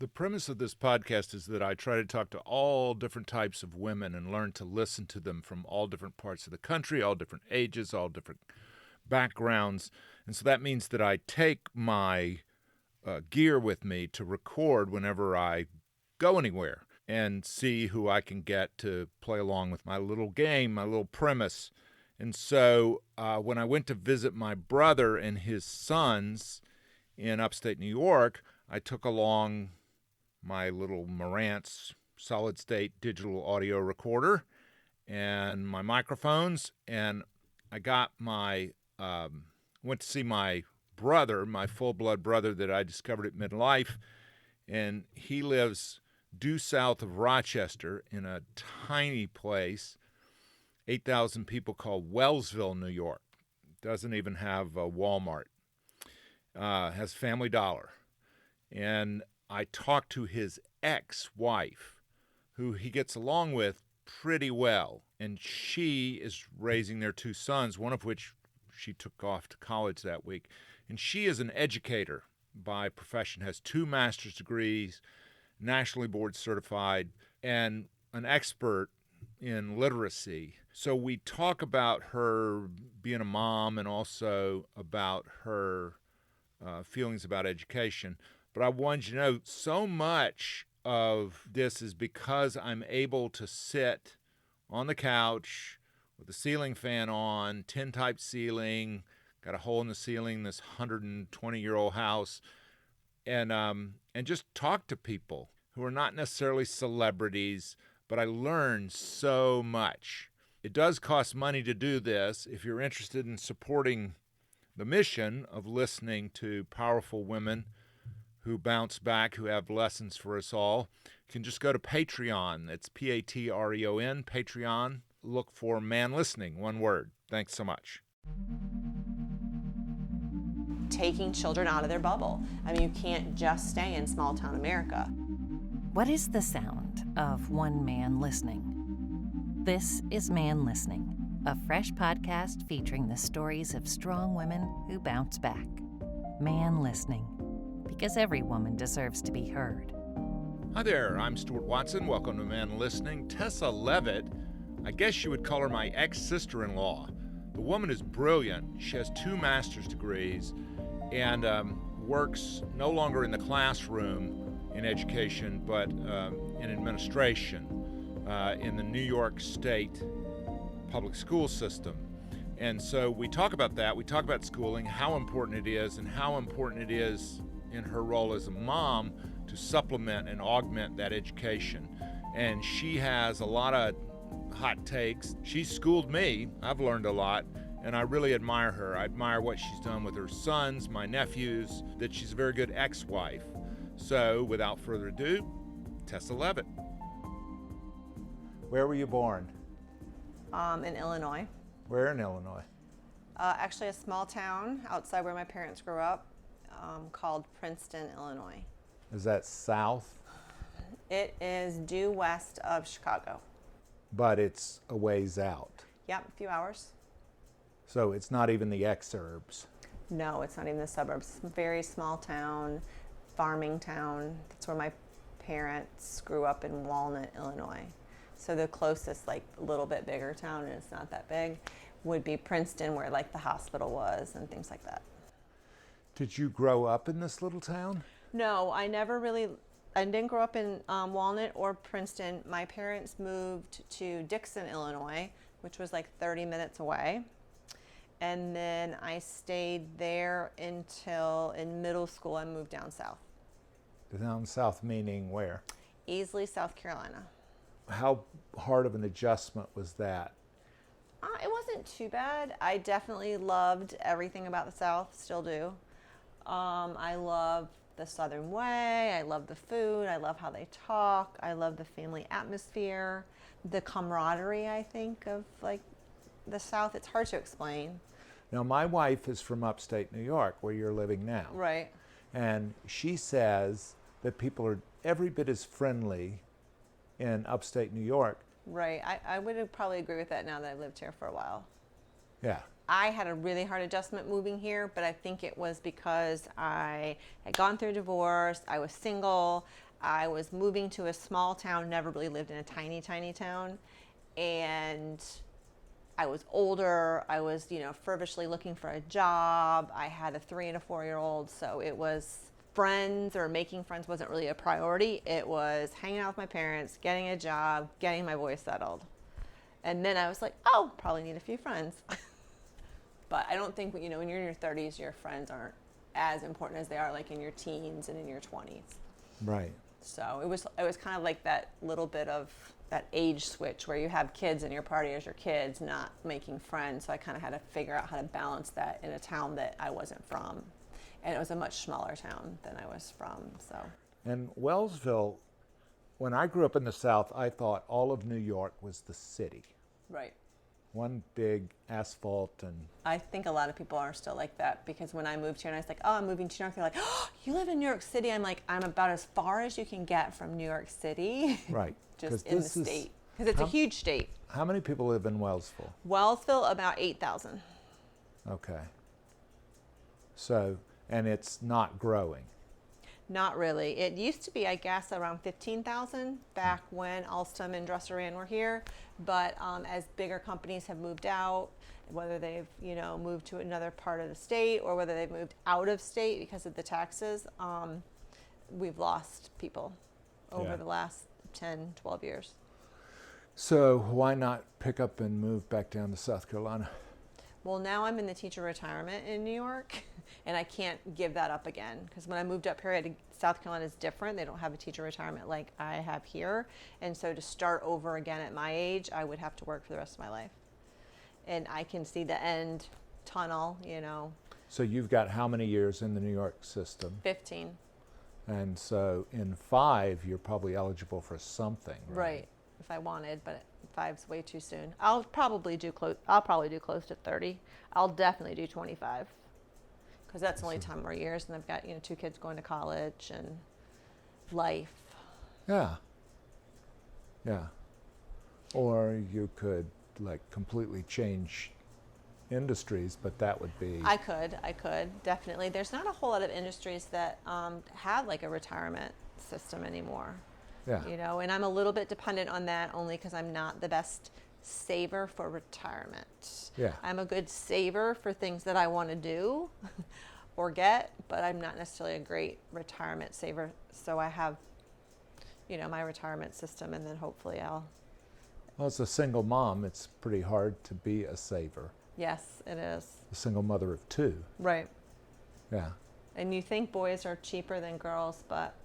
The premise of this podcast is that I try to talk to all different types of women and learn to listen to them from all different parts of the country, all different ages, all different backgrounds. And so that means that I take my gear with me to record whenever I go anywhere and see who I can get to play along with my little game, my little premise. And so when I went to visit my brother and his sons in upstate New York, I took along my little Marantz solid-state digital audio recorder and my microphones, and I got went to see my brother, my full-blood brother that I discovered at midlife, and he lives due south of Rochester in a tiny place, 8,000 people, called Wellsville, New York. Doesn't even have a Walmart. Has Family Dollar. And I talked to his ex-wife, who he gets along with pretty well, and she is raising their two sons, one of which she took off to college that week. And she is an educator by profession, has 2 master's degrees, nationally board certified, and an expert in literacy. So we talk about her being a mom and also about her feelings about education. But I wanted you to know so much of this is because I'm able to sit on the couch with the ceiling fan on, tin-type ceiling, got a hole in the ceiling, this 120-year-old house, and just talk to people who are not necessarily celebrities, but I learn so much. It does cost money to do this. If you're interested in supporting the mission of listening to powerful women who bounce back, who have lessons for us all, you can just go to Patreon. It's Patreon, Patreon. Look for Man Listening, one word. Thanks so much. Taking children out of their bubble. I mean, you can't just stay in small town America. What is the sound of one man listening? This is Man Listening, a fresh podcast featuring the stories of strong women who bounce back. Man Listening, because every woman deserves to be heard. Hi there, I'm Stuart Watson. Welcome to Man Listening. Tessa Levitt, I guess you would call her my ex-sister-in-law. The woman is brilliant. She has 2 master's degrees and works no longer in the classroom in education, but in administration in the New York State public school system. And so we talk about that. We talk about schooling, how important it is, and how important it is in her role as a mom to supplement and augment that education. And she has a lot of hot takes. She schooled me. I've learned a lot, and I really admire her. I admire what she's done with her sons, my nephews, that she's a very good ex-wife. So, without further ado, Tessa Levitt. Where were you born? In Illinois. Where in Illinois? Actually a small town outside where my parents grew up called Princeton, Illinois. Is that south? It is due west of Chicago. But it's a ways out. Yep, a few hours. So it's not even the exurbs. No, it's not even the suburbs. Very small town, farming town. That's where my parents grew up, in Walnut, Illinois. So the closest, like, a little bit bigger town, and it's not that big, would be Princeton, where, like, the hospital was and things like that. Did you grow up in this little town? No, I didn't grow up in Walnut or Princeton. My parents moved to Dixon, Illinois, which was like 30 minutes away. And then I stayed there until in middle school I moved down south. Down south meaning where? Easley, South Carolina. How hard of an adjustment was that? It wasn't too bad. I definitely loved everything about the South, still do. I love the Southern way. I love the food. I love how they talk. I love the family atmosphere, the camaraderie, I think, of like the South. It's hard to explain. Now, my wife is from upstate New York, where you're living now. Right. And she says that people are every bit as friendly in upstate New York. Right. I would probably agree with that now that I've lived here for a while. Yeah. I had a really hard adjustment moving here, but I think it was because I had gone through a divorce, I was single, I was moving to a small town, never really lived in a tiny, tiny town. And I was older. I was, feverishly looking for a job. I had a 3 and a 4-year-old. So it was friends or making friends wasn't really a priority. It was hanging out with my parents, getting a job, getting my voice settled. And then I was like, oh, probably need a few friends. But I don't think, when you're in your 30s, your friends aren't as important as they are like in your teens and in your 20s. Right. So it was kind of like that little bit of that age switch where you have kids and your party as your kids, not making friends. So I kind of had to figure out how to balance that in a town that I wasn't from. And it was a much smaller town than I was from. So. And Wellsville, when I grew up in the South, I thought all of New York was the city. Right. One big asphalt and... I think a lot of people are still like that, because when I moved here and I was like, oh, I'm moving to New York, they're like, oh, you live in New York City? I'm like, I'm about as far as you can get from New York City. Right. Just in the state. Because it's a huge state. How many people live in Wellsville? Wellsville, about 8,000. Okay. So, and it's not growing? Not really. It used to be, I guess, around 15,000 back when Alstom and Dresser-Rand were here. But as bigger companies have moved out, whether they've moved to another part of the state or whether they've moved out of state because of the taxes, we've lost people over the last 10, 12 years. So why not pick up and move back down to South Carolina? Well, now I'm in the teacher retirement in New York, and I can't give that up again, because when I moved up here, South Carolina is different. They don't have a teacher retirement like I have here. And so to start over again at my age, I would have to work for the rest of my life. And I can see the end tunnel, So you've got how many years in the New York system? 15. And so in 5, you're probably eligible for something, right? Right, if I wanted, but 5's way too soon. I'll probably do close to 30. I'll definitely do 25. Because that's the only 10 more years, and I've got 2 kids going to college and life. Yeah. Or you could completely change industries, but that would be... I could, definitely. There's not a whole lot of industries that have a retirement system anymore. Yeah. And I'm a little bit dependent on that only because I'm not the best saver for retirement. Yeah. I'm a good saver for things that I want to do or get, but I'm not necessarily a great retirement saver. So I have, my retirement system, and then hopefully I'll... Well, as a single mom, it's pretty hard to be a saver. Yes, it is. A single mother of 2. Right. Yeah. And you think boys are cheaper than girls, but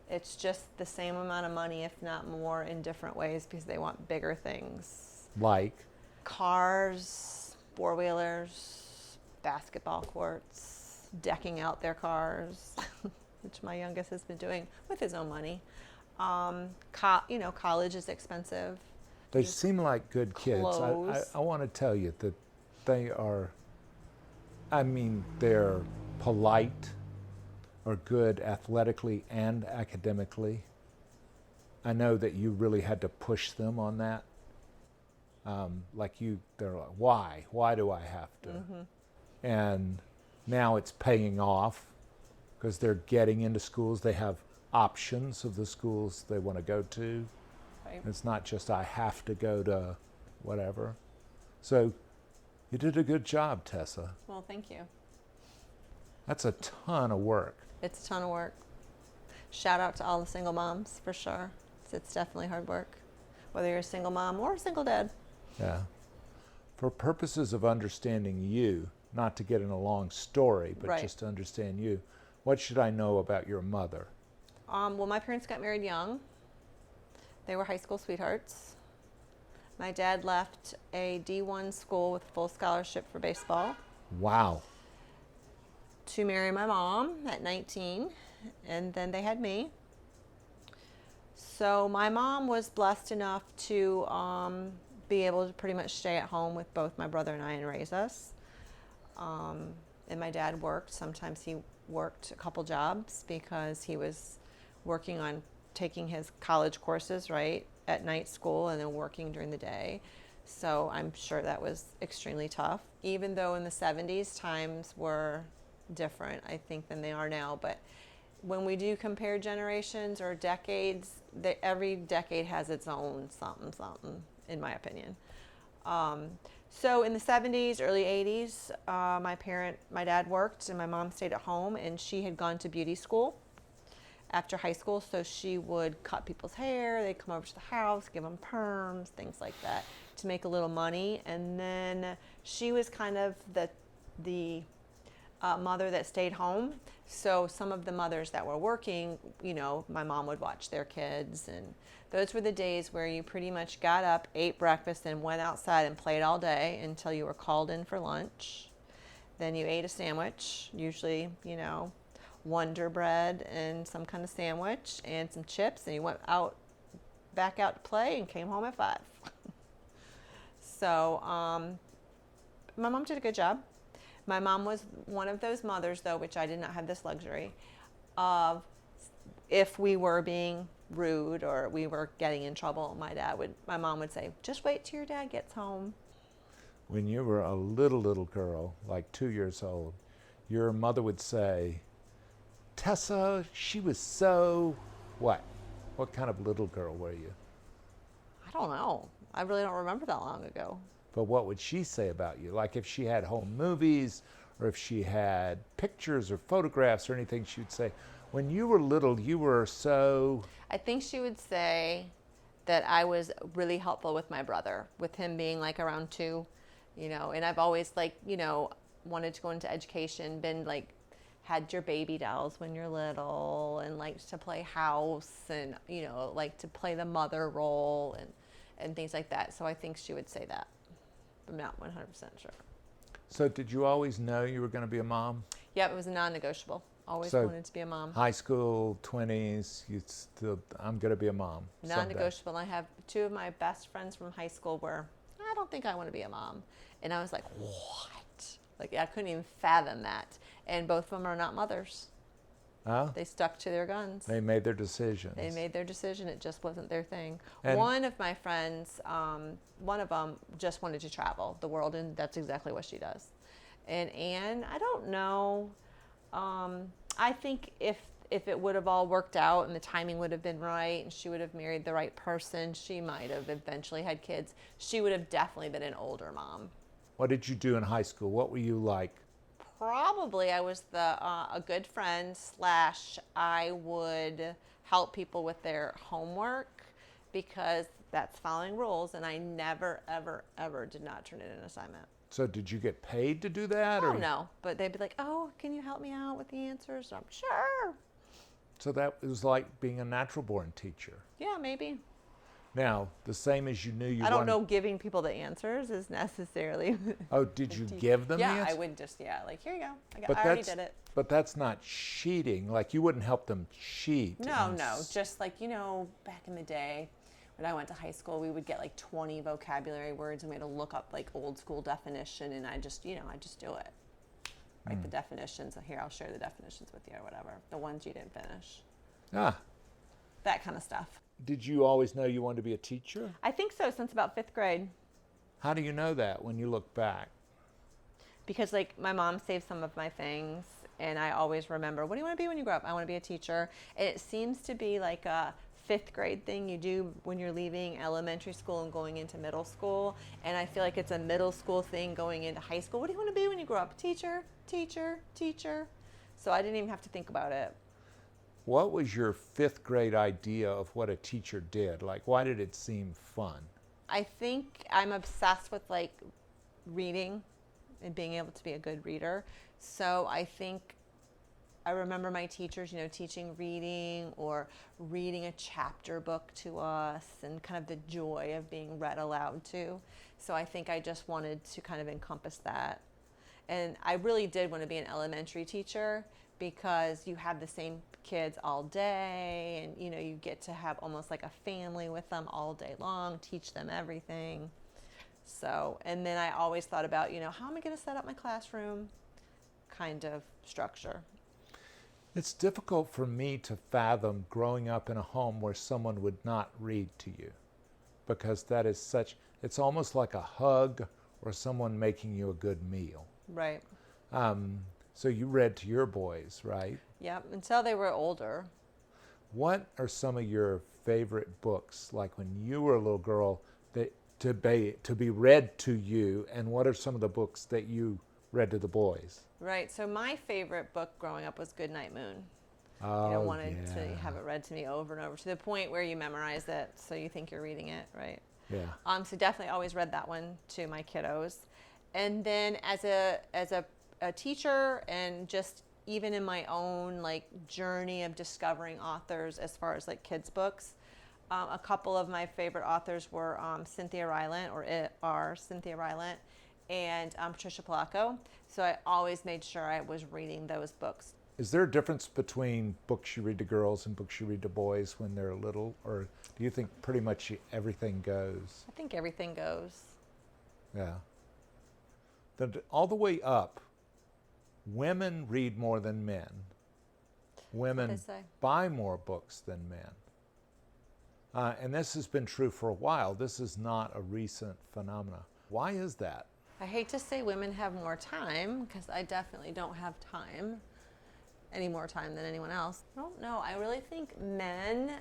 it's just the same amount of money, if not more, in different ways, because they want bigger things. Like? Cars, 4-wheelers, basketball courts, decking out their cars, which my youngest has been doing with his own money. College is expensive. They seem like good kids. I want to tell you that they are, they're polite, are good athletically and academically. I know that you really had to push them on that. They're like, why? Why do I have to? Mm-hmm. And now it's paying off because they're getting into schools. They have options of the schools they want to go to. Right. It's not just I have to go to whatever. So you did a good job, Tessa. Well, thank you. That's a ton of work. It's a ton of work. Shout out to all the single moms, for sure. It's definitely hard work, whether you're a single mom or a single dad. Yeah. For purposes of understanding you, not to get in a long story, but right. Just to understand you, what should I know about your mother? Well, my parents got married young. They were high school sweethearts. My dad left a D1 school with full scholarship for baseball. Wow. To marry my mom at 19, and then they had me. So my mom was blessed enough to be able to pretty much stay at home with both my brother and I and raise us. And my dad worked. Sometimes he worked a couple jobs because he was working on taking his college courses, right, at night school and then working during the day. So I'm sure that was extremely tough, even though in the 70s times were different, I think, than they are now. But when we do compare generations or decades, every decade has its own something, in my opinion. So in the 70s, early 80s, my dad worked and my mom stayed at home, and she had gone to beauty school after high school. So she would cut people's hair. They'd come over to the house, give them perms, things like that to make a little money. And then she was kind of the mother that stayed home. So some of the mothers that were working, my mom would watch their kids, and those were the days where you pretty much got up, ate breakfast, and went outside and played all day until you were called in for lunch. Then you ate a sandwich, usually, Wonder Bread and some kind of sandwich and some chips, and you went back out to play and came home at 5. So my mom did a good job. My mom was one of those mothers, though, which I did not have this luxury of, if we were being rude or we were getting in trouble, my mom would say, just wait till your dad gets home. When you were a little girl, like 2 years old, your mother would say, Tessa, she was so what? What kind of little girl were you? I don't know. I really don't remember that long ago. But what would she say about you? Like if she had home movies or if she had pictures or photographs or anything, she would say, when you were little, you were so... I think she would say that I was really helpful with my brother, with him being like around 2, and I've always wanted to go into education, been had your baby dolls when you're little and liked to play house and, like to play the mother role and things like that. So I think she would say that. I'm not 100% sure. So did you always know you were going to be a mom? Yeah, it was a non-negotiable. Always wanted to be a mom. High school, 20s, I'm going to be a mom. Non-negotiable. I have 2 of my best friends from high school where I don't think I want to be a mom. And I was like, what? I couldn't even fathom that. And both of them are not mothers. Oh? They stuck to their guns. They made their decisions. They made their decision. It just wasn't their thing. And one of my friends, one of them just wanted to travel the world, and that's exactly what she does. And Anne, I don't know. I think if it would have all worked out and the timing would have been right and she would have married the right person, she might have eventually had kids. She would have definitely been an older mom. What did you do in high school? What were you like? Probably I was a good friend / I would help people with their homework because that's following rules, and I never, ever, ever did not turn in an assignment. So did you get paid to do that? Oh, no. But they'd be like, oh, can you help me out with the answers? I'm sure. So that was like being a natural-born teacher. Yeah, maybe. Now, the same as you knew you I don't know giving people the answers is necessarily. Oh, did you give them the answers? Yeah, I would just, here you go. I already did it. But that's not cheating. Like, you wouldn't help them cheat. No. Just back in the day, when I went to high school, we would get 20 vocabulary words and we had to look up old school definition, and I just do it. Write the definitions. Here, I'll share the definitions with you or whatever. The ones you didn't finish. That kind of stuff. Did you always know you wanted to be a teacher? I think so, since about 5th grade. How do you know that when you look back? Because my mom saved some of my things, and I always remember, what do you want to be when you grow up? I want to be a teacher. And it seems to be a 5th grade thing you do when you're leaving elementary school and going into middle school. And I feel like it's a middle school thing going into high school. What do you want to be when you grow up? Teacher, teacher, teacher. So I didn't even have to think about it. What was your 5th grade idea of what a teacher did? Why did it seem fun? I think I'm obsessed with reading and being able to be a good reader. So I think I remember my teachers, teaching reading or reading a chapter book to us and kind of the joy of being read aloud to. So I think I just wanted to kind of encompass that. And I really did want to be an elementary teacher because you have the same kids all day, and you get to have almost like a family with them all day long, teach them everything. So, and then I always thought about, how am I going to set up my classroom kind of structure. It's difficult for me to fathom growing up in a home where someone would not read to you, because that is it's almost like a hug or someone making you a good meal. Right. So you read to your boys, right? Yep, until they were older. What are some of your favorite books, like when you were a little girl, that to be read to you, and what are some of the books that you read to the boys? Right, so my favorite book growing up was Goodnight Moon. Oh, Wanted yeah. to have it read to me over and over to the point where you memorize it, so you think you're reading it, right? Yeah. So definitely always read that one to my kiddos. And then as a teacher, and just even in my own like journey of discovering authors as far as like kids books, a couple of my favorite authors were Cynthia Rylant and Patricia Polacco. So I always made sure I was reading those books. Is there a difference between books you read to girls and books you read to boys when they're little, or do you think pretty much everything goes? I think everything goes. Yeah. All the way up, women read more than men. Women buy more books than men. And this has been true for a while. This is not a recent phenomenon. Why is that? I hate to say women have more time, because I definitely don't have time, any more time than anyone else. I don't know. I really think men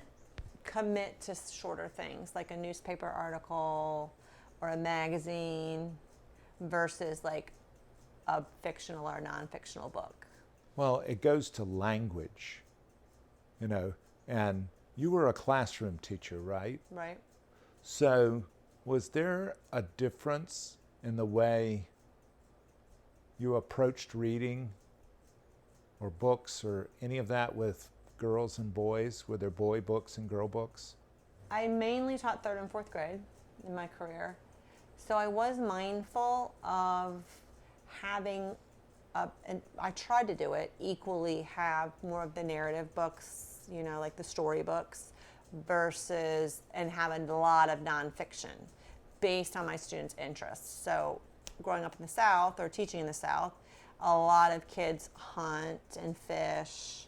commit to shorter things, like a newspaper article or a magazine, versus like a fictional or non-fictional book. Well, it goes to language, and you were a classroom teacher, right? Right. So was there a difference in the way you approached reading or books or any of that with girls and boys? Were there boy books and girl books? I mainly taught 3rd and 4th grade in my career. So I was mindful of having, and I tried to do it, equally have more of the narrative books, like the story books, and having a lot of nonfiction based on my students' interests. So growing up in the South or teaching in the South, a lot of kids hunt and fish,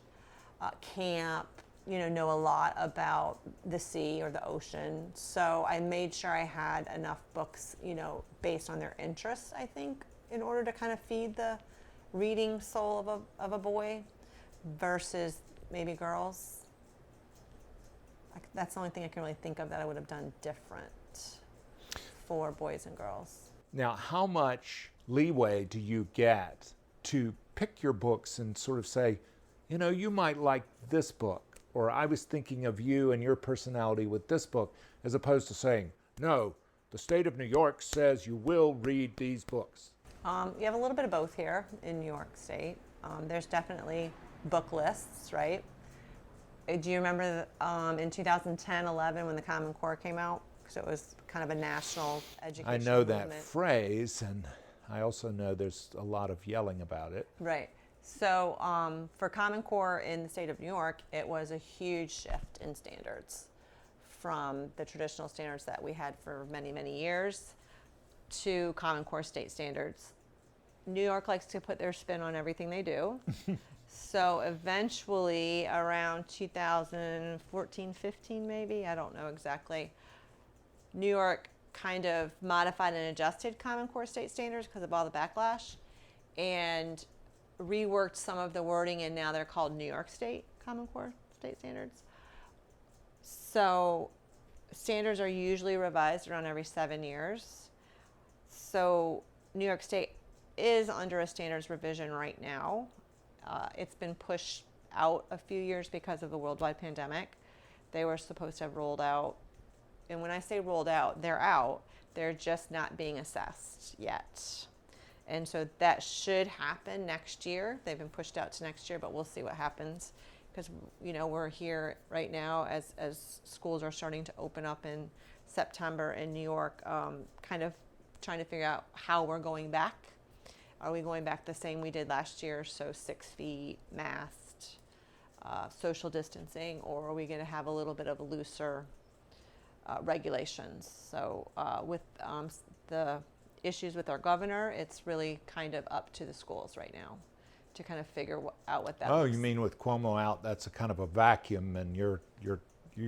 camp, know a lot about the sea or the ocean. So I made sure I had enough books, based on their interests, I think, in order to kind of feed the reading soul of a boy versus maybe girls. That's the only thing I can really think of that I would have done different for boys and girls. Now, how much leeway do you get to pick your books and sort of say, you might like this book, or I was thinking of you and your personality with this book, as opposed to saying, no, the state of New York says you will read these books? You have a little bit of both here in New York State. There's definitely book lists, right? Do you remember in 2010-11 when the Common Core came out? Because it was kind of a national education I know movement. that phrase, and I also know there's a lot of yelling about it. Right. So for Common Core in the state of New York, it was a huge shift in standards from the traditional standards that we had for many, many years to Common Core state standards. New York likes to put their spin on everything they do. So eventually, around 2014, 15 maybe, I don't know exactly, New York kind of modified and adjusted Common Core state standards because of all the backlash, and reworked some of the wording, and now they're called New York State Common Core state standards. So standards are usually revised around every 7 years. So New York State is under a standards revision right now. It's been pushed out a few years because of the worldwide pandemic. They were supposed to have rolled out, and when I say rolled out, they're out. They're just not being assessed yet. And so that should happen next year. They've been pushed out to next year, but we'll see what happens, because we're here right now as schools are starting to open up in September in New York, kind of trying to figure out how we're going back. Are we going back the same we did last year, so 6 feet, masked, social distancing, or are we going to have a little bit of looser regulations? So with the issues with our governor, it's really kind of up to the schools right now to kind of figure out what that looks. You mean with Cuomo out, that's a kind of a vacuum, and you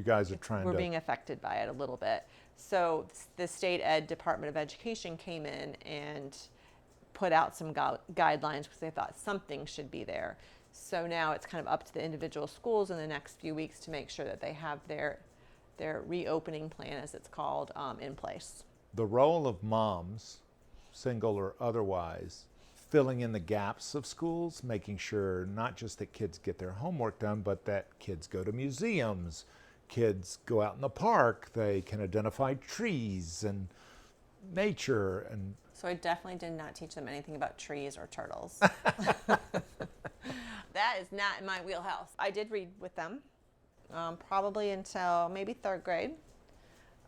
guys are trying We're being affected by it a little bit. So the State Department of Education came in and put out some guidelines because they thought something should be there. So now it's kind of up to the individual schools in the next few weeks to make sure that they have their reopening plan, as it's called, in place. The role of moms, single or otherwise, filling in the gaps of schools, making sure not just that kids get their homework done, but that kids go to museums, kids go out in the park, they can identify trees and nature. And so I definitely did not teach them anything about trees or turtles. That is not in my wheelhouse. I did read with them, probably until maybe third grade.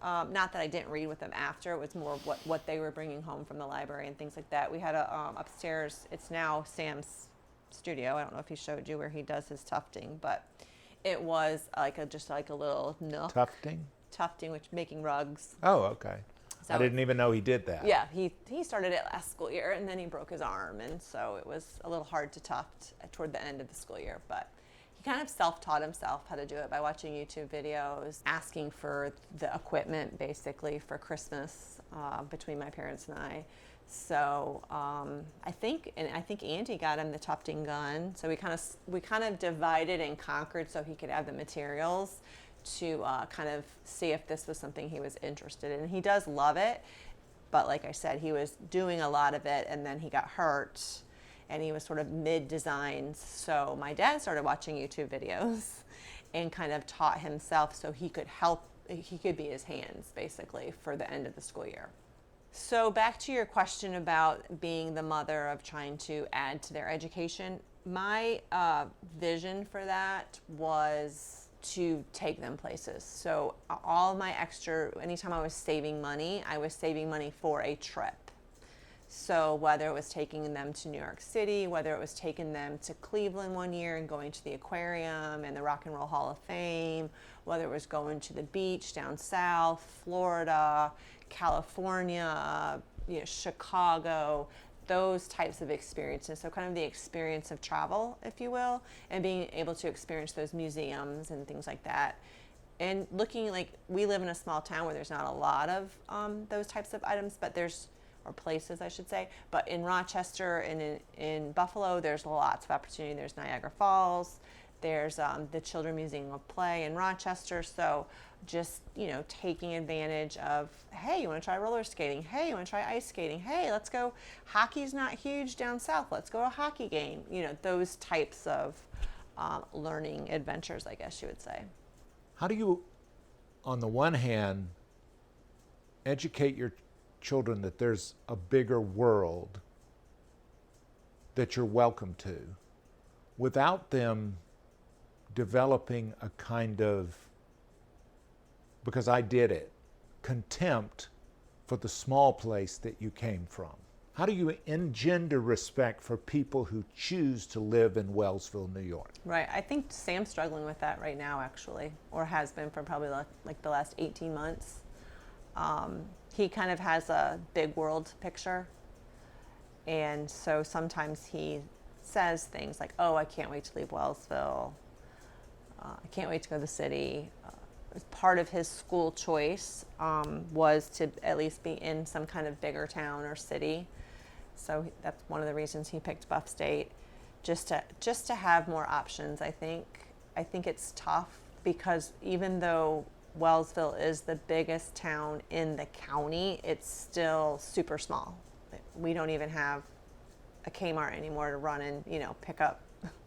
Not that I didn't read with them after. It was more of what they were bringing home from the library and things like that. We had a upstairs. It's now Sam's studio. I don't know if he showed you where he does his tufting, but it was just like a little nook. Tufting, which making rugs. Oh, okay. So I didn't even know he did that. Yeah, he started it last school year, and then he broke his arm, and so it was a little hard to tuft toward the end of the school year, but he kind of self-taught himself how to do it by watching YouTube videos, asking for the equipment basically for Christmas between my parents and I. So I think Andy got him the tufting gun. So we kind of divided and conquered so he could have the materials to kind of see if this was something he was interested in. And he does love it, but like I said, he was doing a lot of it, and then he got hurt, and he was sort of mid-designs. So my dad started watching YouTube videos and kind of taught himself so he could be his hands, basically, for the end of the school year. So back to your question about being the mother of trying to add to their education, my vision for that was to take them places. So all my anytime I was saving money for a trip. So whether it was taking them to New York City, whether it was taking them to Cleveland one year and going to the aquarium and the Rock and Roll Hall of Fame, whether it was going to the beach down south, Florida, California, Chicago, those types of experiences. So kind of the experience of travel, if you will, and being able to experience those museums and things like that. And looking, like, we live in a small town where there's not a lot of those types of items, but or places, I should say. But in Rochester and in Buffalo, there's lots of opportunity. There's Niagara Falls. There's the Children's Museum of Play in Rochester. So just, taking advantage of, hey, you want to try roller skating? Hey, you want to try ice skating? Hey, let's go. Hockey's not huge down south. Let's go to a hockey game. Those types of learning adventures, I guess you would say. How do you, on the one hand, educate your children that there's a bigger world that you're welcome to, without them developing a kind of, because I did it, contempt for the small place that you came from? How do you engender respect for people who choose to live in Wellsville, New York? Right. I think Sam's struggling with that right now, actually, or has been for probably like the last 18 months. He kind of has a big world picture. And so sometimes he says things like, oh, I can't wait to leave Wellsville. I can't wait to go to the city. Part of his school choice was to at least be in some kind of bigger town or city. So that's one of the reasons he picked Buff State, just to have more options. I think it's tough because even though Wellsville is the biggest town in the county, it's still super small. We don't even have a Kmart anymore to run and pick up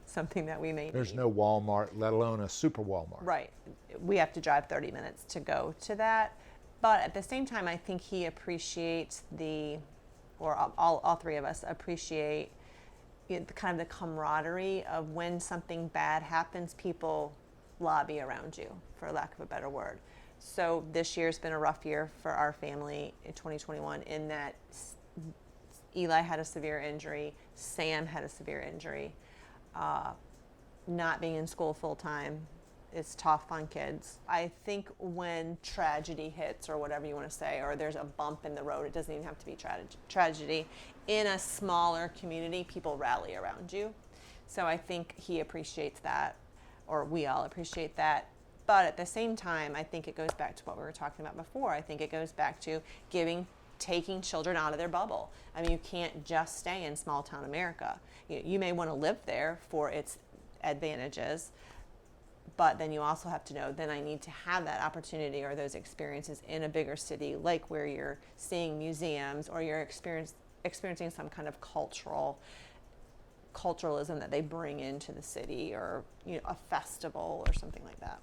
something that we may need. There's no Walmart, let alone a super Walmart. Right. We have to drive 30 minutes to go to that. But at the same time, I think he appreciates all three of us appreciate kind of the camaraderie of when something bad happens, people lobby around you, for lack of a better word. So this year's been a rough year for our family in 2021 in that Eli had a severe injury, Sam had a severe injury. Not being in school full time is tough on kids. I think when tragedy hits, or whatever you want to say, or there's a bump in the road, it doesn't even have to be tragedy. In a smaller community, people rally around you. So I think he appreciates that, or we all appreciate that. But at the same time, I think it goes back to what we were talking about before. I think it goes back to taking children out of their bubble. I mean, you can't just stay in small town America. You may want to live there for its advantages. But then you also have to know, then I need to have that opportunity or those experiences in a bigger city, like where you're seeing museums or you're experiencing some kind of culturalism that they bring into the city, or a festival or something like that.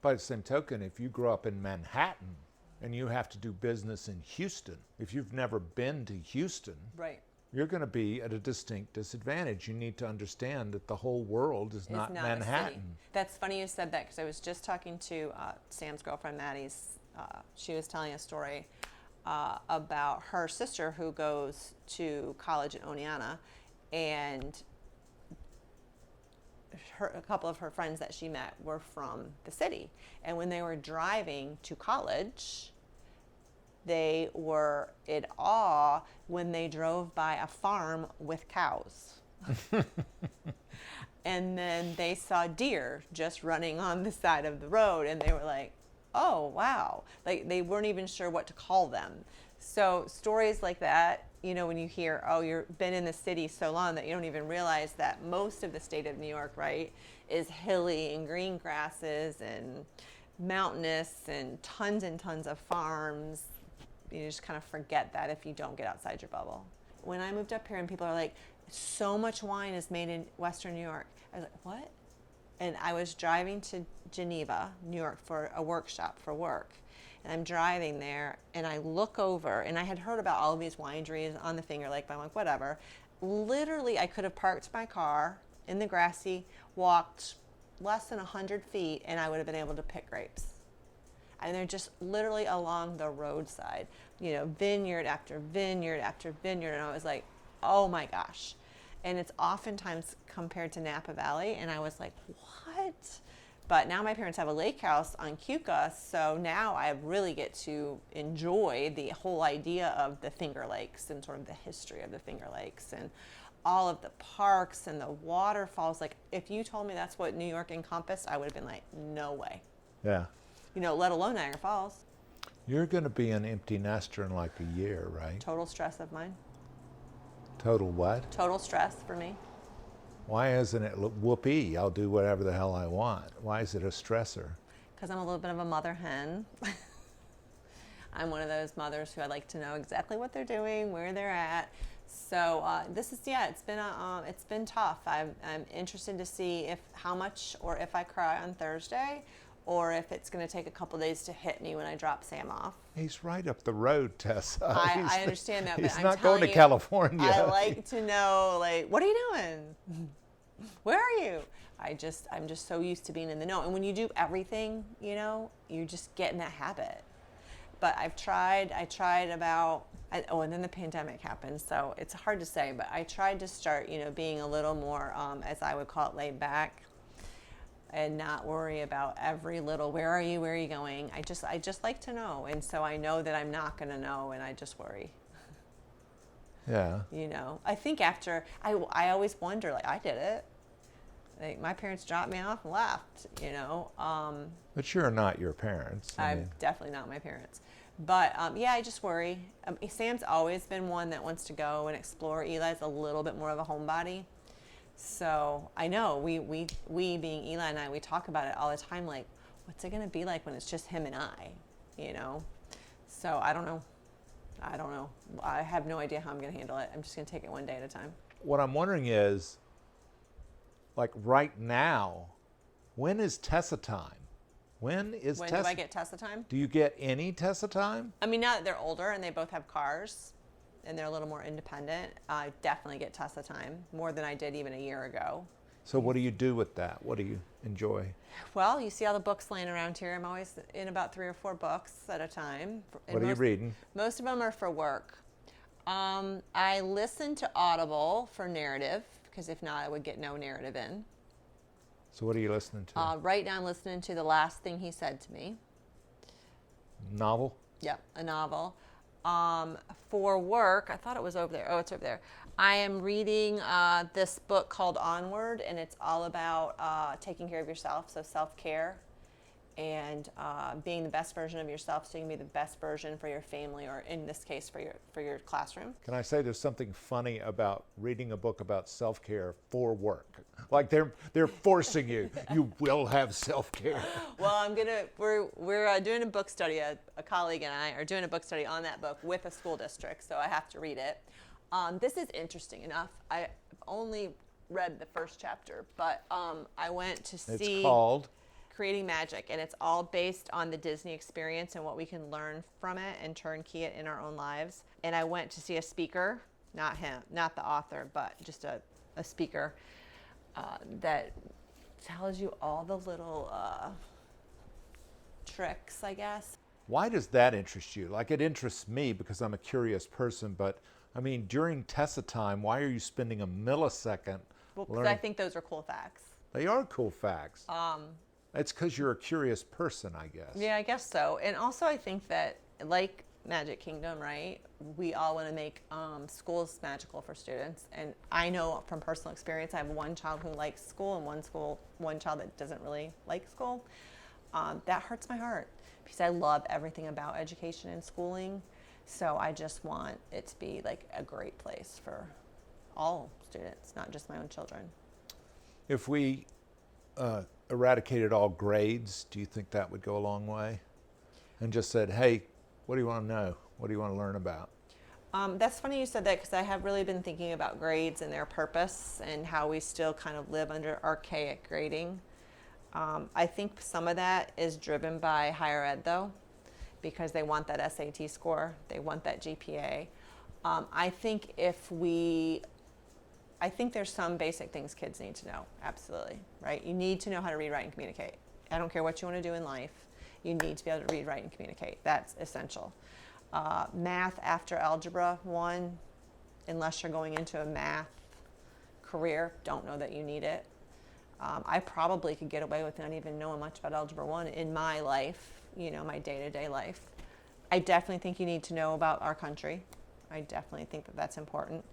By the same token, if you grow up in Manhattan and you have to do business in Houston, if you've never been to Houston, right, you're going to be at a distinct disadvantage. You need to understand that the whole world is not Manhattan. That's funny you said that, because I was just talking to Sam's girlfriend, Maddie's. She was telling a story about her sister who goes to college in Oneonta, and a couple of her friends that she met were from the city. And when they were driving to college, they were in awe when they drove by a farm with cows. And then they saw deer just running on the side of the road, and they were like, oh, wow. Like, they weren't even sure what to call them. So stories like that, when you hear, oh, you've been in the city so long that you don't even realize that most of the state of New York, right, is hilly and green grasses and mountainous and tons of farms. You just kind of forget that if you don't get outside your bubble. When I moved up here and people are like, so much wine is made in Western New York, I was like, what? And I was driving to Geneva, New York, for a workshop for work. And I'm driving there, and I look over, and I had heard about all of these wineries on the Finger Lake, but I'm like, whatever. Literally, I could have parked my car in the grassy, walked less than 100 feet, and I would have been able to pick grapes. And they're just literally along the roadside, vineyard after vineyard after vineyard. And I was like, oh my gosh. And it's oftentimes compared to Napa Valley. And I was like, what? But now my parents have a lake house on Keuka. So now I really get to enjoy the whole idea of the Finger Lakes and sort of the history of the Finger Lakes and all of the parks and the waterfalls. Like, if you told me that's what New York encompassed, I would have been like, no way. Yeah. Let alone Niagara Falls. You're going to be an empty nester in like a year, right? Total stress of mine. Total what? Total stress for me. Why isn't it whoopee? I'll do whatever the hell I want. Why is it a stressor? Because I'm a little bit of a mother hen. I'm one of those mothers who I like to know exactly what they're doing, where they're at. So it's been tough. I'm interested to see how much or if I cry on Thursday, or if it's going to take a couple days to hit me when I drop Sam off. He's right up the road, Tessa. I understand that, but he's not going to California. I like to know, what are you doing? Where are you? I'm just so used to being in the know. And when you do everything, you just get in that habit. But I tried and then the pandemic happened, so it's hard to say, but I tried to start, being a little more, as I would call it, laid back, and not worry about every little, where are you going? I just like to know. And so I know that I'm not going to know, and I just worry. Yeah. I think after, I always wonder, I did it. My parents dropped me off and left, But you're not your parents. I'm definitely not my parents. But I just worry. Sam's always been one that wants to go and explore. Eli's a little bit more of a homebody. So I know we being Eli and I, we talk about it all the time, what's it going to be like when it's just him and I, So I don't know. I have no idea how I'm going to handle it. I'm just going to take it one day at a time. What I'm wondering is, right now, when is Tessa time? When do I get Tessa time? Do you get any Tessa time? I mean, now that they're older and they both have cars and they're a little more independent, I definitely get Tessa time, more than I did even a year ago. So what do you do with that? What do you enjoy? Well, you see all the books laying around here. I'm always in about 3 or 4 books at a time. What are you reading? Most of them are for work. I listen to Audible for narrative, because if not, I would get no narrative in. So what are you listening to? Right now I'm listening to The Last Thing He Said to Me. Novel? Yep, a novel. For work, I thought it was over there. Oh, it's over there. I am reading this book called Onward, and it's all about taking care of yourself, so self-care. and being the best version of yourself, so you can be the best version for your family, or in this case, for your classroom. Can I say there's something funny about reading a book about self-care for work? Like they're forcing you. You will have self-care. Well, we're doing a book study. A colleague and I are doing a book study on that book with a school district, so I have to read it. This is interesting enough. I've only read the first chapter, but I went to see. It's called Creating Magic, and it's all based on the Disney experience and what we can learn from it and turnkey it in our own lives. And I went to see a speaker, not the author, but just a speaker that tells you all the little tricks, I guess. Why does that interest you? Like, it interests me because I'm a curious person, but I mean, during Tessa time, why are you spending a millisecond Well, because learning? I think those are cool facts. They are cool facts. It's because you're a curious person, I guess. Yeah, I guess so. And also I think that, like Magic Kingdom, right, we all want to make schools magical for students. And I know from personal experience, I have one child who likes school and one child that doesn't really like school. That hurts my heart because I love everything about education and schooling. So I just want it to be like a great place for all students, not just my own children. If we eradicated all grades, do you think that would go a long way? And just said, hey, what do you want to know? What do you want to learn about? That's funny you said that, because I have really been thinking about grades and their purpose and how we still kind of live under archaic grading. I think some of that is driven by higher ed, though, because they want that SAT score. They want that GPA. I think there's some basic things kids need to know, absolutely, right? You need to know how to read, write, and communicate. I don't care what you want to do in life. You need to be able to read, write, and communicate. That's essential. Math after Algebra 1, unless you're going into a math career, don't know that you need it. I probably could get away with not even knowing much about Algebra 1 in my life, my day-to-day life. I definitely think you need to know about our country. I definitely think that that's important.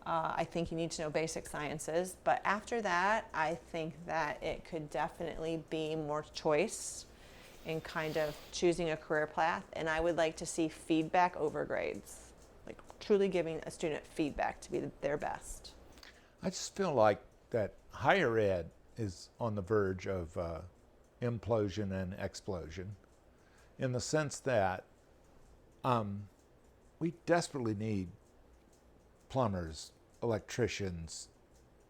I think you need to know basic sciences, but after that, I think that it could definitely be more choice in kind of choosing a career path, and I would like to see feedback over grades, like truly giving a student feedback to be their best. I just feel like that higher ed is on the verge of implosion and explosion, in the sense that we desperately need plumbers, electricians,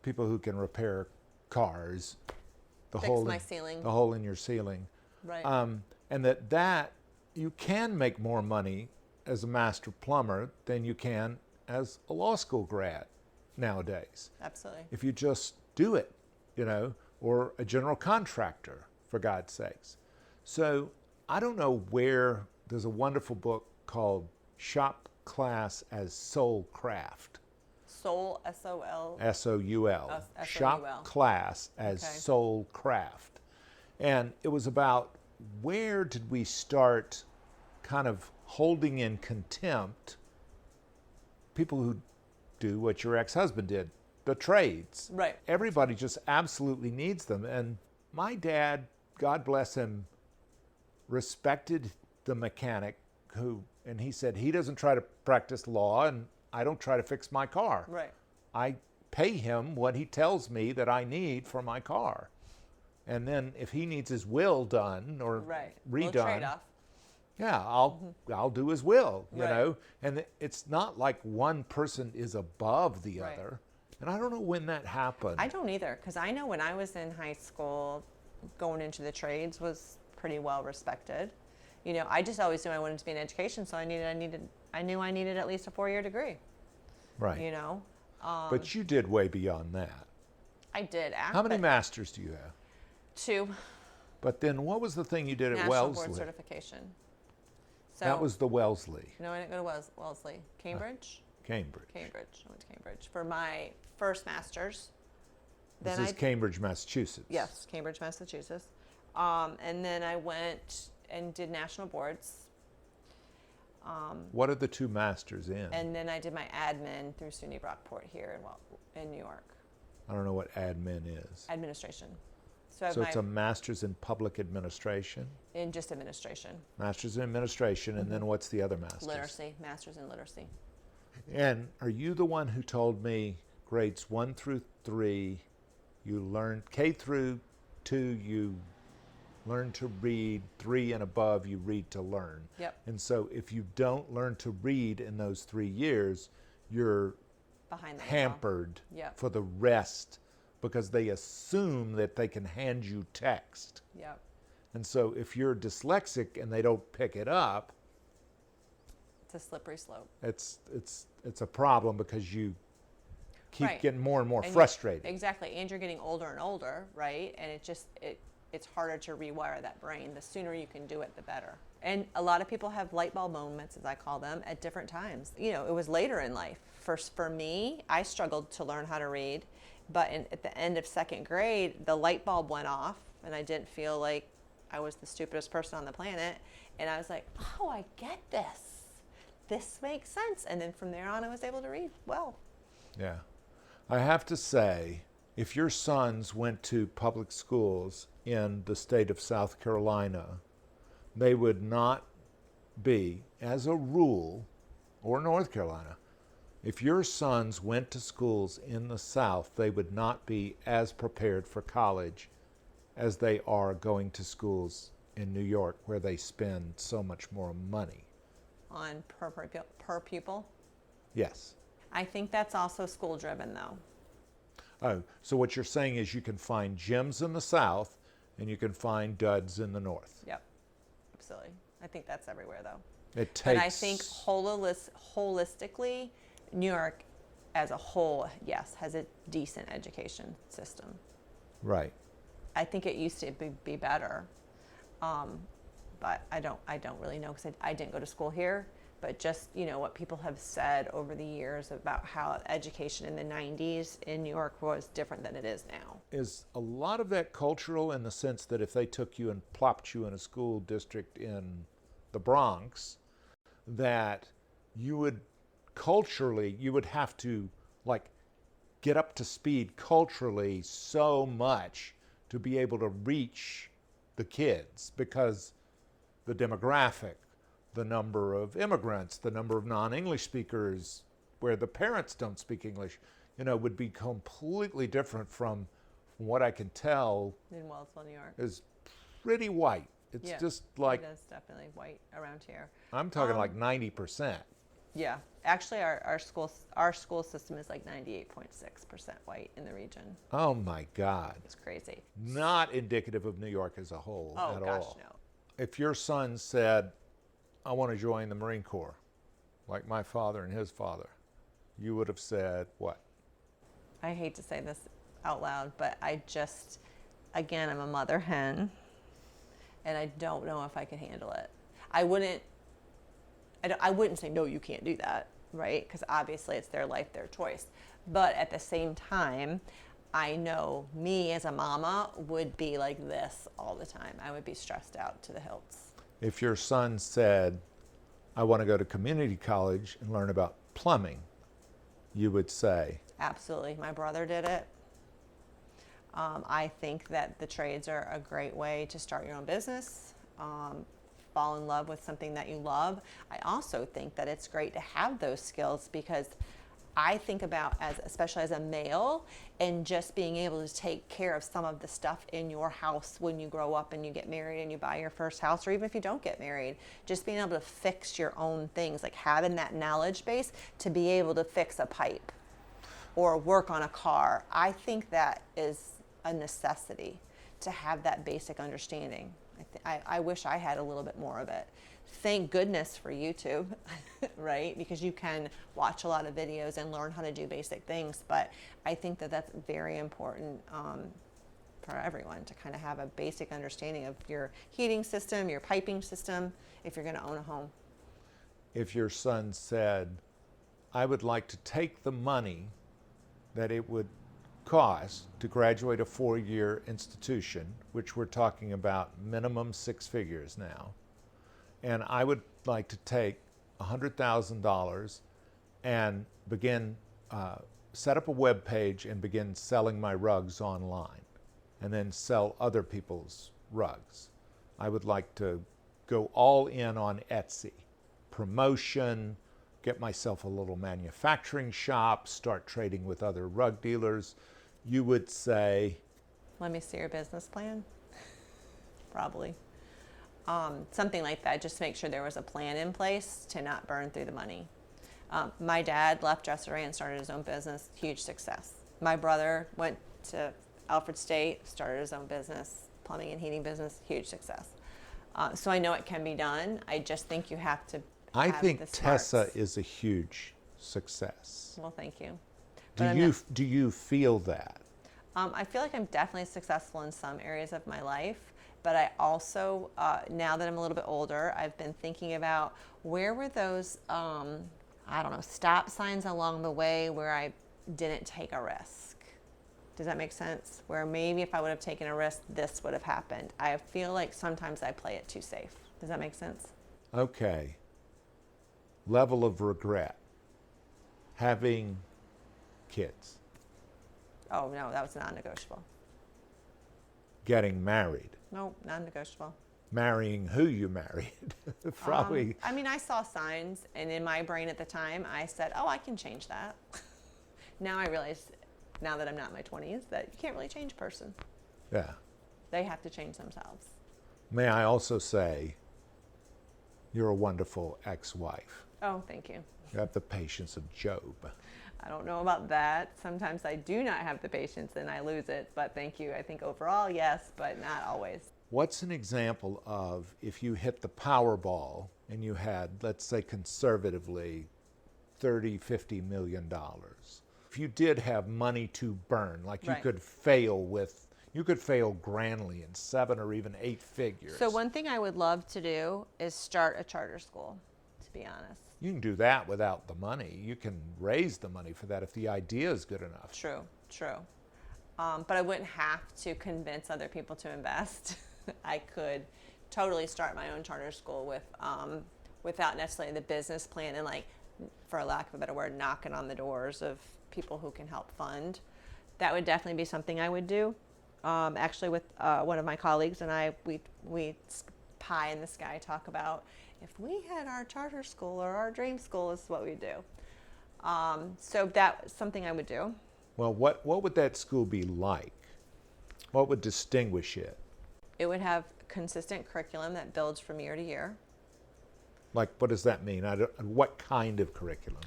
people who can repair cars, the Fix hole my ceiling. the hole in your ceiling, Right. and that you can make more money as a master plumber than you can as a law school grad nowadays. Absolutely. If you just do it, or a general contractor, for God's sakes. So I don't know where. There's a wonderful book called Shop Class as Soul Craft. Soul, S-O-L. S-O-U-L. S-O-U-L. Shop Class as Okay. Soul Craft. And it was about where did we start kind of holding in contempt people who do what your ex-husband did, the trades. Right. Everybody just absolutely needs them. And my dad, God bless him, respected the mechanic and he said he doesn't try to practice law and I don't try to fix my car. Right. I pay him what he tells me that I need for my car. And then if he needs his will done or Right. redone, Little trade-off. yeah, I'll do his will, Right. And it's not like one person is above the Right. other. And I don't know when that happened. I don't either, because I know when I was in high school, going into the trades was pretty well respected. I just always knew I wanted to be in education, so I knew I needed at least a 4-year degree. Right. But you did way beyond that. I did. How many masters do you have? 2. But then what was the thing you did at National Wellesley? board certification. So That was the Wellesley. No, I didn't go to Wellesley. Cambridge. Cambridge. I went to Cambridge for my first master's. This is Cambridge, Massachusetts. Yes, Cambridge, Massachusetts. And then I went and did national boards. What are the 2 masters in? And then I did my admin through SUNY Brockport here in New York. I don't know what admin is. Administration. So it's a master's in public administration? In just administration. Master's in administration, and then what's the other master's? Literacy, master's in literacy. And are you the one who told me grades 1 through 3, you learn, K through 2, you learn to read, 3 and above, you read to learn. Yep. And so if you don't learn to read in those 3 years, you're Behind the hampered Yep. for the rest, because they assume that they can hand you text. Yep. And so if you're dyslexic and they don't pick it up, it's a slippery slope. it's a problem, because you keep Right. getting more and more And frustrated. Exactly. And you're getting older and older, right? And it's harder to rewire that brain. The sooner you can do it, the better. And a lot of people have light bulb moments, as I call them, at different times. You know, it was later in life. For me, I struggled to learn how to read, but at the end of 2nd grade, the light bulb went off, and I didn't feel like I was the stupidest person on the planet. And I was like, oh, I get this. This makes sense. And then from there on, I was able to read well. Yeah. I have to say, if your sons went to public schools in the state of South Carolina, they would not be, as a rule, or North Carolina, if your sons went to schools in the South, they would not be as prepared for college as they are going to schools in New York, where they spend so much more money. On per pupil? Yes. I think that's also school driven, though. Oh, so what you're saying is you can find gems in the South and you can find duds in the North. Yep, absolutely. I think that's everywhere, though. It takes. And I think holistically, New York as a whole, yes, has a decent education system. Right. I think it used to be better, but I don't really know, because I didn't go to school here. But just, you know, what people have said over the years about how education in the 90s in New York was different than it is now. Is a lot of that cultural, in the sense that if they took you and plopped you in a school district in the Bronx, that you would culturally, you would have to like get up to speed culturally so much to be able to reach the kids, because the demographic, the number of immigrants, the number of non-English speakers, where the parents don't speak English, you know, would be completely different from what I can tell In Wellsville, New York. is pretty white. It's just like, it is definitely white around here. I'm talking like 90%. Yeah, actually, our school system is like 98.6% white in the region. Oh my God. It's crazy. Not indicative of New York as a whole Oh at gosh, all. no. If your son said, I want to join the Marine Corps, like my father and his father, you would have said what? I hate to say this out loud, but again, I'm a mother hen, and I don't know if I could handle it. I wouldn't say, no, you can't do that, right? Because obviously it's their life, their choice. But at the same time, I know me as a mama would be like this all the time. I would be stressed out to the hilts. If your son said, I want to go to community college and learn about plumbing, you would say? Absolutely. My brother did it. I think that the trades are a great way to start your own business, fall in love with something that you love. I also think that it's great to have those skills, because I think about, especially as a male, and just being able to take care of some of the stuff in your house when you grow up and you get married and you buy your first house, or even if you don't get married, just being able to fix your own things, like having that knowledge base to be able to fix a pipe or work on a car. I think that is a necessity, to have that basic understanding. I wish I had a little bit more of it. Thank goodness for YouTube, right? Because you can watch a lot of videos and learn how to do basic things. But I think that that's very important for everyone, to kind of have a basic understanding of your heating system, your piping system, if you're going to own a home. If your son said, I would like to take the money that it would cost to graduate a 4-year institution, which we're talking about minimum 6 figures now, and I would like to take $100,000 and begin, set up a web page and begin selling my rugs online, and then sell other people's rugs. I would like to go all in on Etsy. Promotion, get myself a little manufacturing shop, start trading with other rug dealers. You would say, Let me see your business plan. Probably. Something like that, just to make sure there was a plan in place to not burn through the money. My dad left Dresser and started his own business, huge success. My brother went to Alfred State, started his own business, plumbing and heating business, huge success. So I know it can be done. I just think you have to I have think the Tessa smarts. is a huge success. Well, thank you. Do But I'm you not- do you feel that? I feel like I'm definitely successful in some areas of my life, but I also, now that I'm a little bit older, I've been thinking about where were those, I don't know, stop signs along the way where I didn't take a risk. Does that make sense? Where maybe if I would have taken a risk, this would have happened. I feel like sometimes I play it too safe. Does that make sense? Okay. Level of regret. Having kids. Oh, no, that was non-negotiable. Getting married. No, non-negotiable. Marrying who you married. Probably. I mean, I saw signs, and in my brain at the time, I said, oh, I can change that. Now I realize, now that I'm not in my 20s, that you can't really change a person. Yeah. They have to change themselves. May I also say, you're a wonderful ex-wife. Oh, thank you. You have the patience of Job. I don't know about that. Sometimes I do not have the patience and I lose it, but thank you. I think overall, yes, but not always. What's an example of if you hit the Powerball and you had, let's say conservatively, $30-50 million? If you did have money to burn, like you Right. could fail grandly in 7 or even 8 figures. So one thing I would love to do is start a charter school, to be honest. You can do that without the money. You can raise the money for that if the idea is good enough. True. But I wouldn't have to convince other people to invest. I could totally start my own charter school with, without necessarily the business plan and, like, for lack of a better word, knocking on the doors of people who can help fund. That would definitely be something I would do. Actually, with one of my colleagues and I, we pie in the sky talk about if we had our charter school or our dream school, this is what we do. So that's something I would do. Well, what would that school be like? What would distinguish it? It would have consistent curriculum that builds from year to year. Like, what does that mean? What kind of curriculum?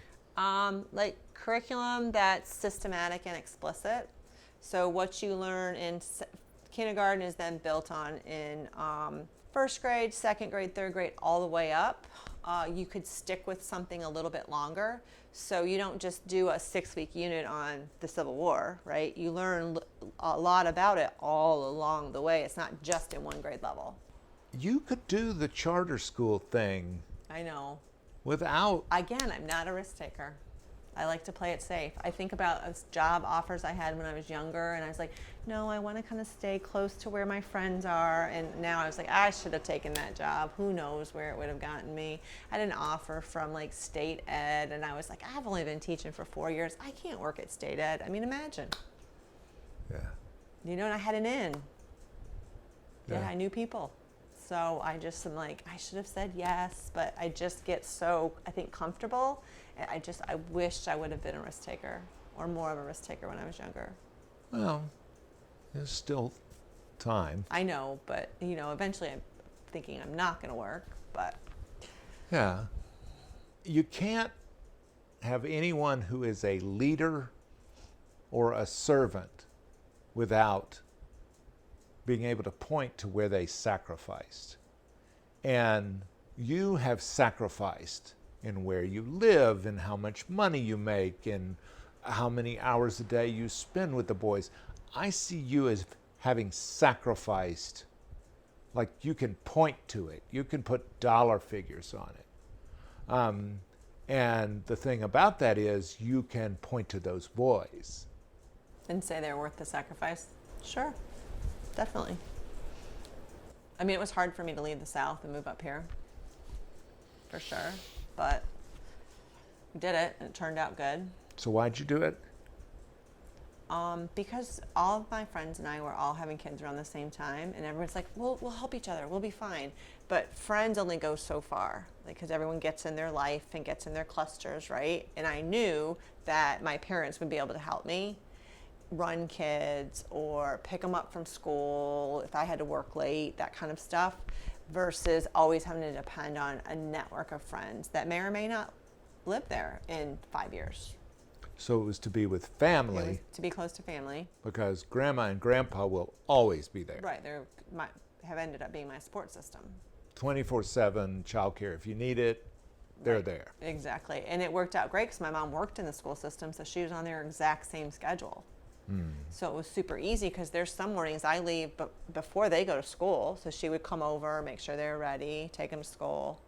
Like curriculum that's systematic and explicit. So what you learn in kindergarten is then built on in first grade, second grade, third grade, all the way up. You could stick with something a little bit longer. So you don't just do a 6-week unit on the Civil War, right? You learn a lot about it all along the way. It's not just in one grade level. You could do the charter school thing I know. without. Again, I'm not a risk taker. I like to play it safe. I think about job offers I had when I was younger, and I was like, no, I want to kind of stay close to where my friends are. And now I was like, I should have taken that job. Who knows where it would have gotten me. I had an offer from like state ed, and I was like, I've only been teaching for 4 years. I can't work at state ed. I mean, imagine. Yeah. You know, and I had an in. Yeah, Yeah. I knew people. So I just am like, I should have said yes, but I just get so, I think, comfortable. I wish I would have been a risk taker or more of a risk taker when I was younger. Well, there's still time. I know, but, you know, eventually I'm thinking I'm not going to work, but. Yeah. You can't have anyone who is a leader or a servant without being able to point to where they sacrificed. And you have sacrificed in where you live and how much money you make and how many hours a day you spend with the boys. I see you as having sacrificed, like you can point to it. You can put dollar figures on it. And the thing about that is you can point to those boys. And say they're worth the sacrifice? Sure, definitely. I mean, it was hard for me to leave the South and move up here, for sure. But we did it, and it turned out good. So why'd you do it? Because all of my friends and I were all having kids around the same time, and everyone's like, we'll help each other, we'll be fine. But friends only go so far, because everyone gets in their life and gets in their clusters, right? And I knew that my parents would be able to help me run kids or pick them up from school if I had to work late, that kind of stuff, versus always having to depend on a network of friends that may or may not live there in 5 years. So it was to be with family. It was to be close to family. Because grandma and grandpa will always be there. Right, have ended up being my support system. 24/7 childcare. If you need it, they're Right. there. Exactly. And it worked out great because my mom worked in the school system, so she was on their exact same schedule. So it was super easy because there's some mornings I leave before they go to school, so she would come over, make sure they're ready, take them to school.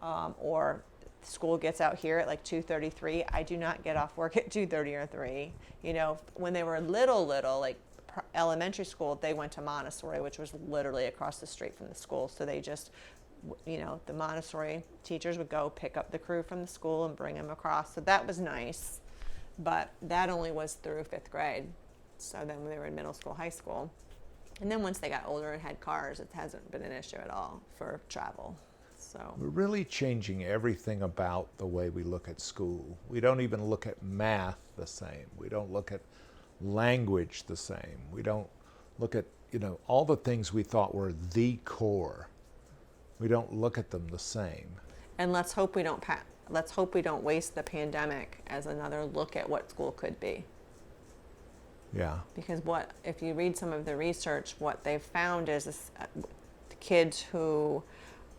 Or school gets out here at like 2:33. I do not get off work at 2:30 or 3. You know, when they were little, like elementary school, they went to Montessori, which was literally across the street from the school. So they just, you know, the Montessori teachers would go pick up the crew from the school and bring them across. So that was nice. But that only was through 5th grade. So then when they were in middle school, high school. And then once they got older and had cars, it hasn't been an issue at all for travel. So We're really changing everything about the way we look at school. We don't even look at math the same. We don't look at language the same. We don't look at, you know, all the things we thought were the core. We don't look at them the same. And let's hope we don't waste the pandemic as another look at what school could be. Yeah. Because if you read some of the research, what they've found is kids who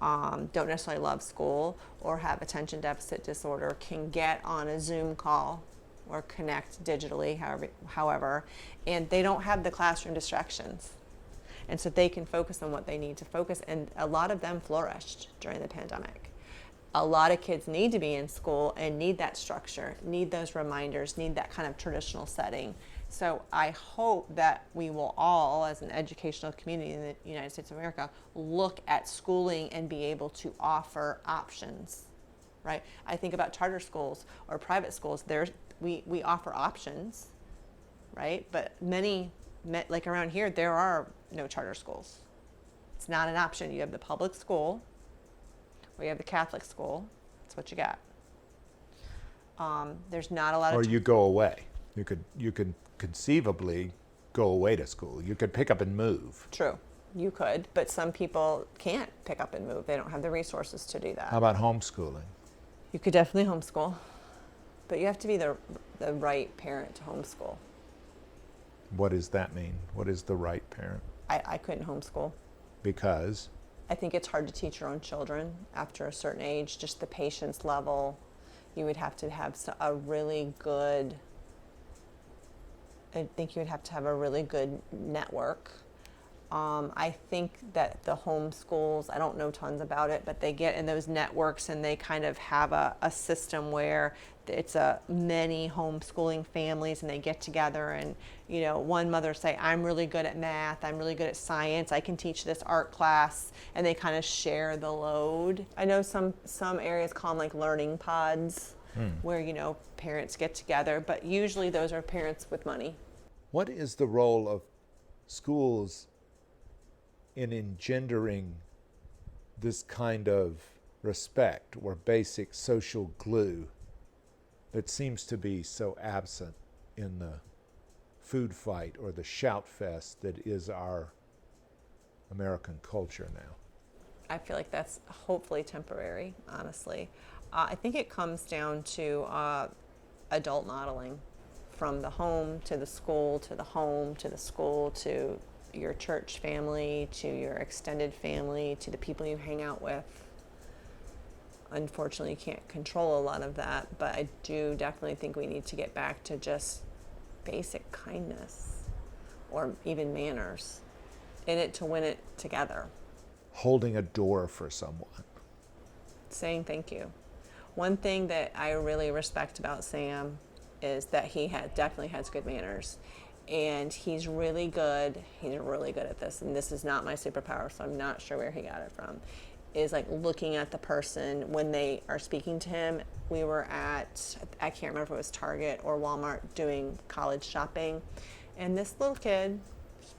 don't necessarily love school or have attention deficit disorder can get on a Zoom call or connect digitally, however, and they don't have the classroom distractions. And so they can focus on what they need to focus, and a lot of them flourished during the pandemic. A lot of kids need to be in school and need that structure, need those reminders, need that kind of traditional setting. So I hope that we will all, as an educational community in the United States of America, look at schooling and be able to offer options, right? I think about charter schools or private schools. We offer options, right? But many, like around here, there are no charter schools. It's not an option. You have the public school, or you have the Catholic school. That's what you got. There's not a lot of. Or you go away. You could conceivably go away to school. You could pick up and move. True, you could, but some people can't pick up and move. They don't have the resources to do that. How about homeschooling? You could definitely homeschool, but you have to be the right parent to homeschool. What does that mean? What is the right parent? I couldn't homeschool. Because? I think it's hard to teach your own children after a certain age, just the patience level. You would have to have a really good, I think you would have to have a really good network. I think that the homeschools, I don't know tons about it, but they get in those networks and they kind of have a system where it's many homeschooling families, and they get together and, you know, one mother say, I'm really good at math, I'm really good at science, I can teach this art class, and they kind of share the load. I know some areas call them like learning pods, where, you know, parents get together, but usually those are parents with money. What is the role of schools in engendering this kind of respect or basic social glue that seems to be so absent in the food fight or the shout fest that is our American culture now? I feel like that's hopefully temporary, honestly. I think it comes down to adult modeling, from the home to the school, to the home to the school, to your church family, to your extended family, to the people you hang out with. Unfortunately, you can't control a lot of that, but I do definitely think we need to get back to just basic kindness or even manners, in it to win it together. Holding a door for someone. Saying thank you. One thing that I really respect about Sam is that he definitely has good manners. And he's really good at this. And this is not my superpower, so I'm not sure where he got it from. is like looking at the person when they are speaking to him. We were at, I can't remember if it was Target or Walmart doing college shopping, and this little kid,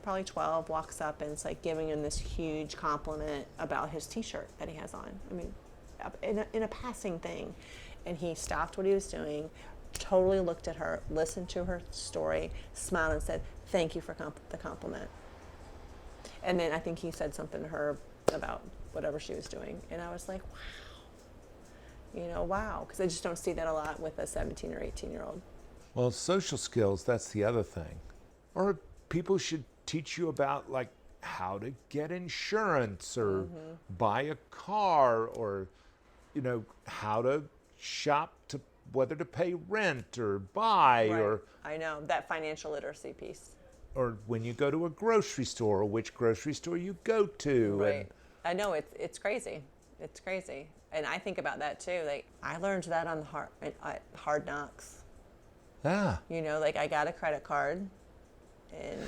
probably 12, walks up and it's like giving him this huge compliment about his t-shirt that he has on. I mean, in a passing thing. And he stopped what he was doing, totally looked at her, listened to her story, smiled and said, "Thank you for the compliment." And then I think he said something to her about whatever she was doing. And I was like, wow. Wow. Because I just don't see that a lot with a 17 or 18-year-old. Well, social skills, that's the other thing. Or people should teach you about, like, how to get insurance or buy a car, or, how to shop, to whether to pay rent or buy. Right. Or I know, that financial literacy piece. Or when you go to a grocery store, or which grocery store you go to. Right. I know, it's crazy. It's crazy. And I think about that too. Like, I learned that on Hard Knocks. Ah. Like, I got a credit card and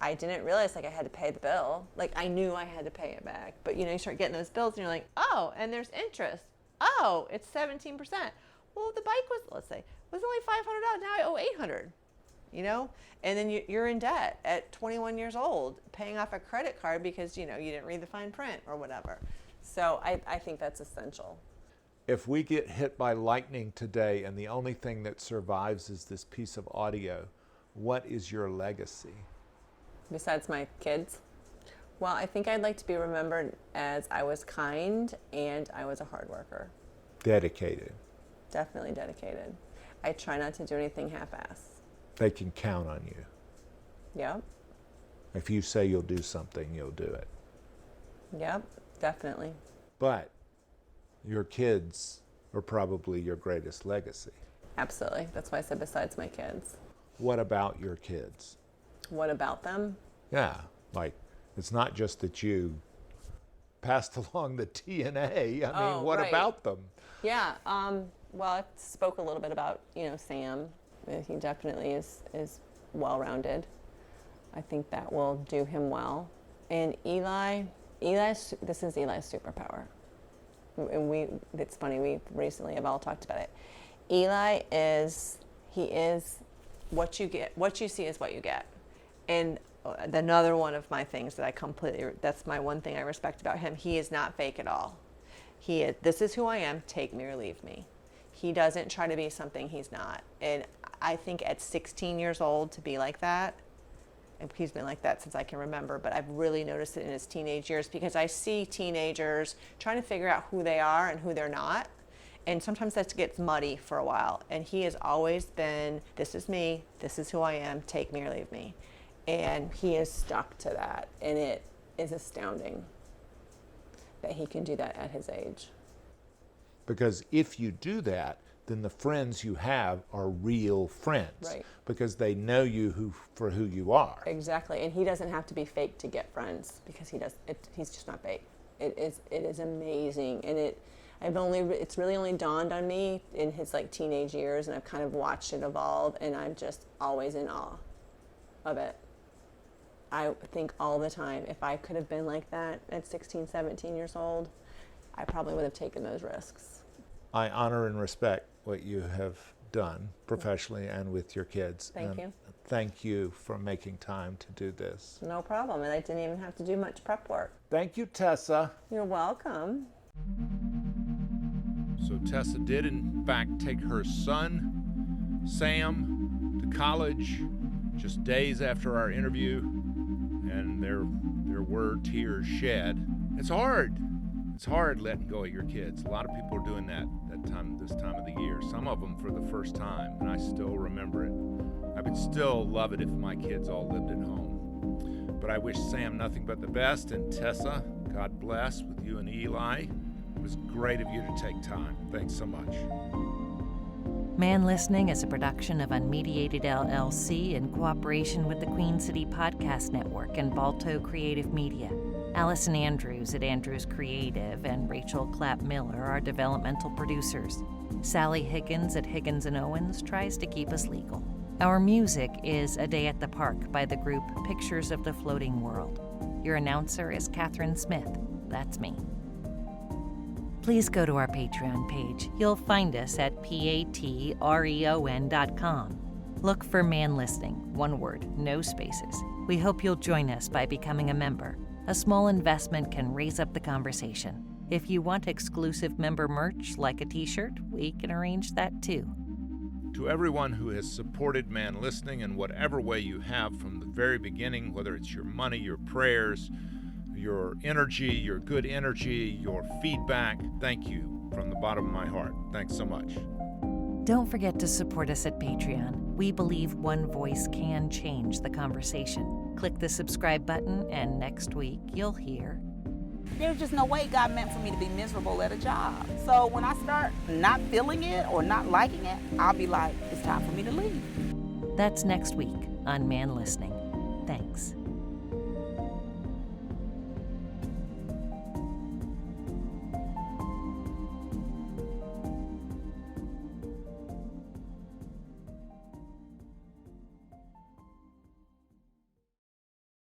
I didn't realize, like, I had to pay the bill. Like, I knew I had to pay it back. But, you start getting those bills and you're like, oh, and there's interest. Oh, it's 17%. Well, the bike was only $500. Now I owe $800. And then you're in debt at 21 years old, paying off a credit card because, you didn't read the fine print or whatever. So I think that's essential. If we get hit by lightning today and the only thing that survives is this piece of audio, what is your legacy? Besides my kids? Well, I think I'd like to be remembered as I was kind and I was a hard worker. Dedicated. Definitely dedicated. I try not to do anything half-ass. They can count on you. Yep. If you say you'll do something, you'll do it. Yep, definitely. But your kids are probably your greatest legacy. Absolutely. That's why I said besides my kids. What about your kids? What about them? Yeah, like, it's not just that you passed along the DNA. I mean, what right. about them? Yeah, well, I spoke a little bit about, Sam. He definitely is well-rounded. I think that will do him well. And Eli, this is Eli's superpower. And it's funny, we recently have all talked about it. Eli is what you get, what you see is what you get. And another one of my things that that's my one thing I respect about him, he is not fake at all. This is who I am, take me or leave me. He doesn't try to be something he's not. And I think at 16 years old to be like that, and he's been like that since I can remember, but I've really noticed it in his teenage years because I see teenagers trying to figure out who they are and who they're not. And sometimes that gets muddy for a while. And he has always been, this is me, this is who I am, take me or leave me. And he is stuck to that. And it is astounding that he can do that at his age. Because if you do that, then the friends you have are real friends. Right. Because they know you for who you are. Exactly. And he doesn't have to be fake to get friends because he's just not fake. It is amazing. And it's really only dawned on me in his teenage years, and I've kind of watched it evolve, and I'm just always in awe of it. I think all the time, if I could have been like that at 16, 17 years old, I probably would have taken those risks. I honor and respect what you have done professionally and with your kids. Thank you. Thank you for making time to do this. No problem, and I didn't even have to do much prep work. Thank you, Tessa. You're welcome. So Tessa did, in fact, take her son, Sam, to college just days after our interview, and there were tears shed. It's hard. It's hard letting go of your kids. A lot of people are doing this time of the year. Some of them for the first time, and I still remember it. I would still love it if my kids all lived at home. But I wish Sam nothing but the best, and Tessa, God bless with you and Eli. It was great of you to take time. Thanks so much. Man Listening is a production of Unmediated LLC in cooperation with the Queen City Podcast Network and Balto Creative Media. Allison Andrews at Andrews Creative and Rachel Clapp Miller are developmental producers. Sally Higgins at Higgins & Owens tries to keep us legal. Our music is A Day at the Park by the group Pictures of the Floating World. Your announcer is Catherine Smith. That's me. please go to our Patreon page. You'll find us at patreon.com. Look for Man Listening, one word, no spaces. We hope you'll join us by becoming a member. A small investment can raise up the conversation. If you want exclusive member merch, like a t-shirt, we can arrange that too. To everyone who has supported Man Listening in whatever way you have from the very beginning, whether it's your money, your prayers, your energy, your good energy, your feedback, thank you from the bottom of my heart. Thanks so much. Don't forget to support us at Patreon. We believe one voice can change the conversation. Click the subscribe button, and next week you'll hear. There's just no way God meant for me to be miserable at a job. So when I start not feeling it or not liking it, I'll be like, it's time for me to leave. That's next week on Man Listening. Thanks.